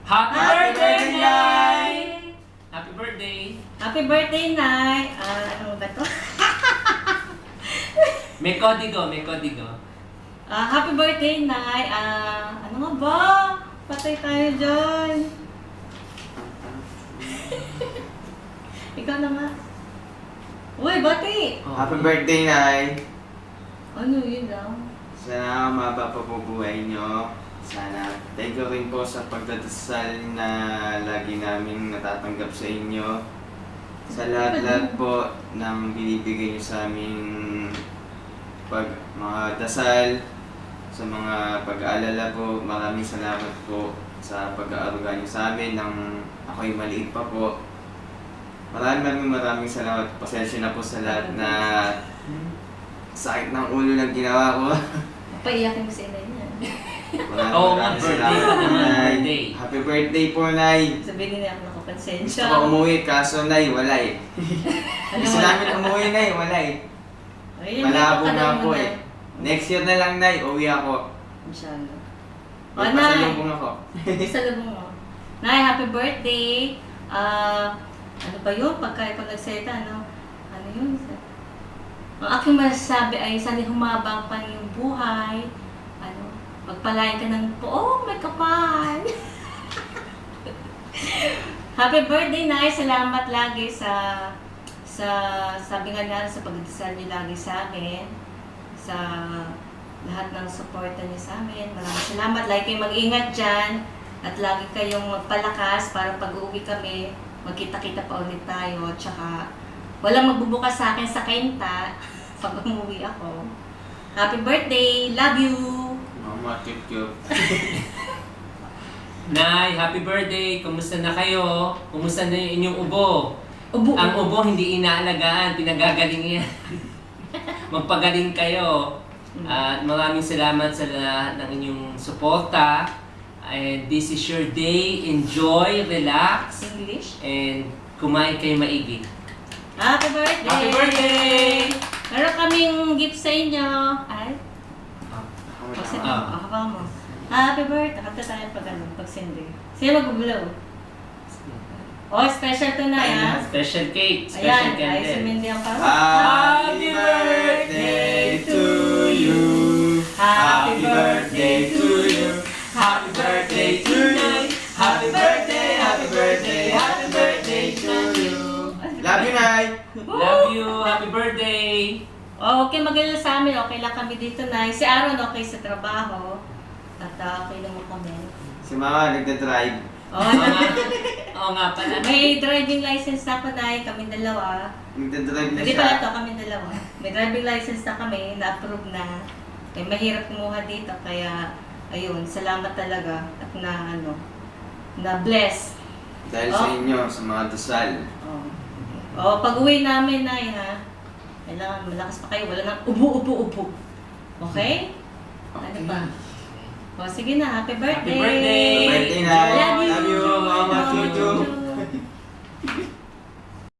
Happy birthday, Nay! Happy birthday! Happy birthday, Nay! Ano ba to? May kodigo, may kodigo. Happy birthday, Nay! Ano nga ba? Patay tayo dyan. Ikaw na nga. Uy, bati! Happy birthday, Nay! Ano yun lang? Sana mababa pa po buhay nyo. Sana thank you rin po sa pagdadasal na lagi naming natatanggap sa inyo. Sa lahat-lahat po ng binibigay nyo sa aming mga dasal, sa mga pag-aalala po. Maraming salamat po sa pag-aaruga nyo sa amin nang ako'y maliit pa po. Maraming salamat. Pasensya na po sa lahat na sakit ng ulo na ginawa ko. Paiyakin mo si Inay niya. Maraming salamat, Nay. Birthday. Happy birthday po, Nay. Sabihin niya ako Gusto nakapensensya. ko umuwi, kaso Nay, wala eh. Gusto namin umuwi, Nay, wala eh. Ayun, Malabo dito ka na lang ako muna. eh. Next year na lang, Nay, uwi ako. Inshallah. May Nay! pasalubong ako. Sa lubong mo. Nay, happy birthday! Ano ba yun? Pag nagsalita, ano? Ano yun? Ang aking masasabi ay sana humabang pa yung buhay. Ano? Magpalain ka ng may kapal! Happy birthday, Nay! Salamat lagi sa sabi nga natin sa pagdasal niyo lagi sa akin. Sa lahat ng suporta niyo sa amin. Maraming salamat. Lagi kayong mag-ingat dyan. At lagi kayong magpalakas para pag-uwi kami, magkita-kita pa ulit tayo. Tsaka, walang magbubukas sa akin sa kenta pag umuwi ako. Happy birthday! Love you! Mama, cute. Nay, happy birthday! Kumusta na kayo? Kumusta na yung inyong ubo? Ubo. Ang ubo hindi inaalagaan, pinagagaling yan. Magpagaling kayo. At maraming salamat sa lahat ng inyong suporta. And this is your day. Enjoy, relax, English? and kumain kayo maigi. Happy birthday! Happy birthday! Meron kaming gift sa inyo. Ay? Pagsin Ah. mo. Mo. Happy birthday. Kanta tayo pag sindi. Sino mag-blow? Oh, special to na yan. Special cake, special Ayan, ay candle. sumindi ang parang. Happy birthday to you. Happy birthday to you. Happy birthday to you. Happy birthday, happy birthday, happy birthday to you. Love you, Nay. Love you, happy birthday! Oh, okay, mag-alala sa amin. Okay lang kami dito, Nay. Si Aaron okay sa trabaho. At okay lang kami. Si Mama nagda-drive. Oh, Oo nga pala. may driving license na ako, Nay. Kami dalawa. Nagda-drive na Hindi siya. pala to, kami dalawa. May driving license na kami, na-approve na. Eh, mahirap kumuha dito, kaya ayun, salamat talaga at na bless. Dahil sa inyo, sa mga dasal. Pag uwi namin, Nay, ha? Kailangan malakas pa kayo, wala nang ubo. Okay? Ano ba? O, sige na, happy birthday! Happy birthday! Birthday, Nay. Love you! Love you, Mama. Love Chuchu. you.